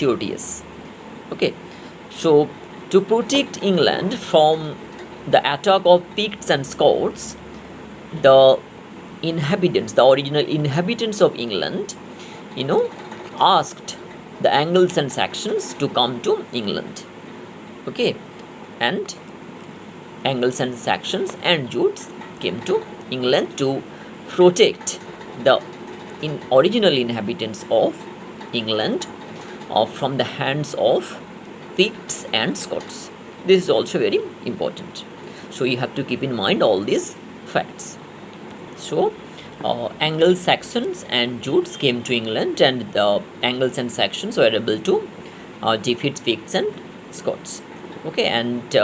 Timotheus. Okay, so to protect England from the attack of Picts and Scots, the inhabitants, the original inhabitants of England, asked the Angles and Saxons to come to England. Okay, and Angles and Saxons and Jutes came to England to protect the original inhabitants of England from the hands of Picts and Scots. This is also very important. So you have to keep in mind all these facts. So Anglo-Saxons and Jutes came to England, and the Angles and Saxons were able to defeat Picts and Scots. Okay, and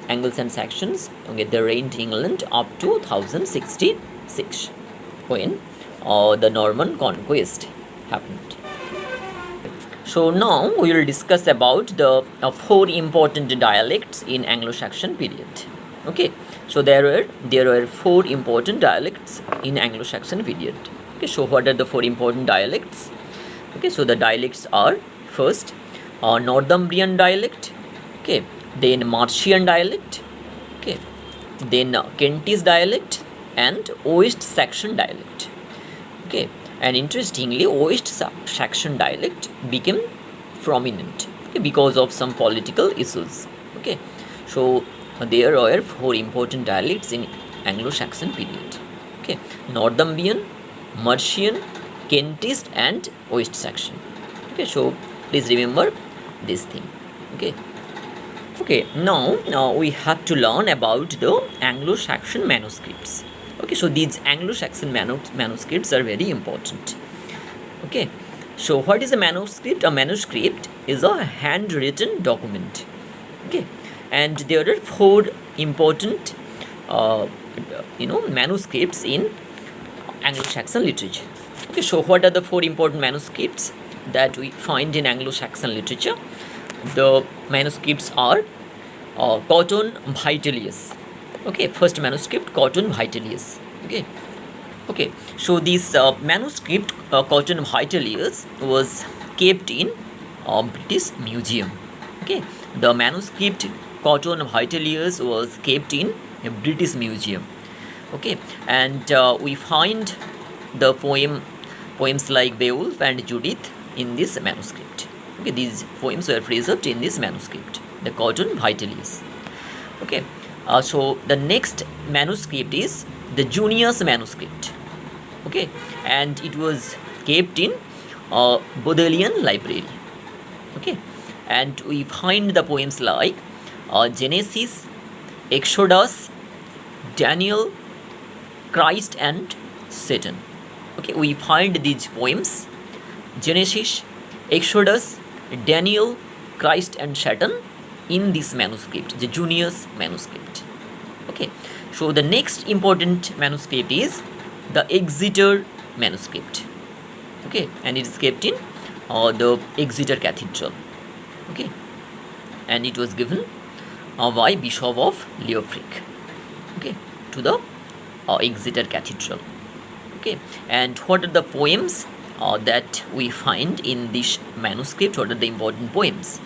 Angles and Saxons, they reigned England up to 1066 when the Norman conquest happened. So now we will discuss about the 4 important dialects in Anglo-Saxon period. Okay, so there were 4 important dialects in Anglo-Saxon period. Okay, so what are the 4 important dialects? Okay, so the dialects are first Northumbrian dialect, okay, then Mercian dialect, okay, then Kentish dialect and West Saxon dialect. Okay, and interestingly, West Saxon dialect became prominent, okay, because of some political issues. Okay, so there were 4 important dialects in Anglo-Saxon period. Okay, Northumbrian, Mercian, Kentish and West Saxon. Okay, so please remember this thing. Okay, now we have to learn about the Anglo-Saxon manuscripts. Okay, so these Anglo-Saxon manuscripts are very important. Okay, so what is a manuscript? A manuscript is a handwritten document. Okay, and there are 4 important manuscripts in Anglo-Saxon literature. Okay, so what are the 4 important manuscripts that we find in Anglo-Saxon literature? The manuscripts are Cotton Vitellius. Okay, first manuscript, Cotton Vitellius. Okay, so this manuscript, Cotton Vitellius, was kept in British Museum. Okay, the manuscript Cotton Vitellius was kept in a British Museum. Okay, and we find the poems like Beowulf and Judith in this manuscript. Okay, these poems were preserved in this manuscript, the Cotton Vitellius. Okay, so the next manuscript is the Junius manuscript. Okay, and it was kept in Bodleian Library. Okay, and we find the poems like Genesis, Exodus, Daniel, Christ and Satan. Okay, we find these poems, Genesis, Exodus, Daniel, Christ and Satan, in this manuscript, the Junius manuscript. Okay, so the next important manuscript is the Exeter manuscript. Okay, and it is kept in the Exeter Cathedral. Okay, and it was given by Bishop of Leofric, okay, to the Exeter Cathedral. Okay, and what are the poems that we find in this manuscript? What are the important poems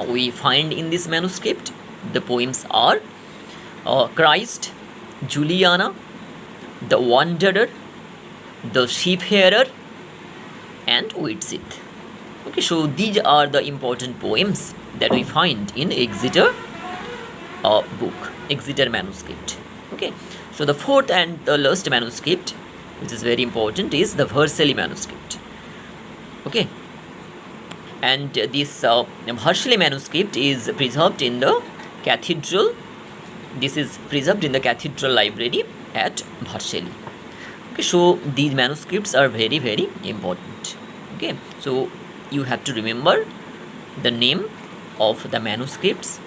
we find in this manuscript? The poems are Christ, Juliana, the Wanderer, the Seafarer and Whitsitt. Okay, so these are the important poems that we find in Exeter book, Exeter manuscript. Okay, so the 4th and the last manuscript, which is very important, is the Vercelli manuscript. Okay, and this Vercelli manuscript is preserved in the cathedral. This is preserved in the cathedral library at Vercelli. Okay, so these manuscripts are very, very important. Okay, so you have to remember the name of the manuscripts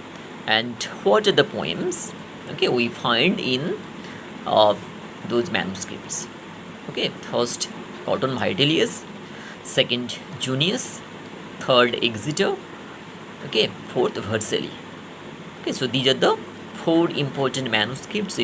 and what are the poems, okay, we find in those manuscripts. Okay, first Cotton Vitellius, second Junius, third Exeter, okay, fourth Vercelli. Okay, so these are the 4 important manuscripts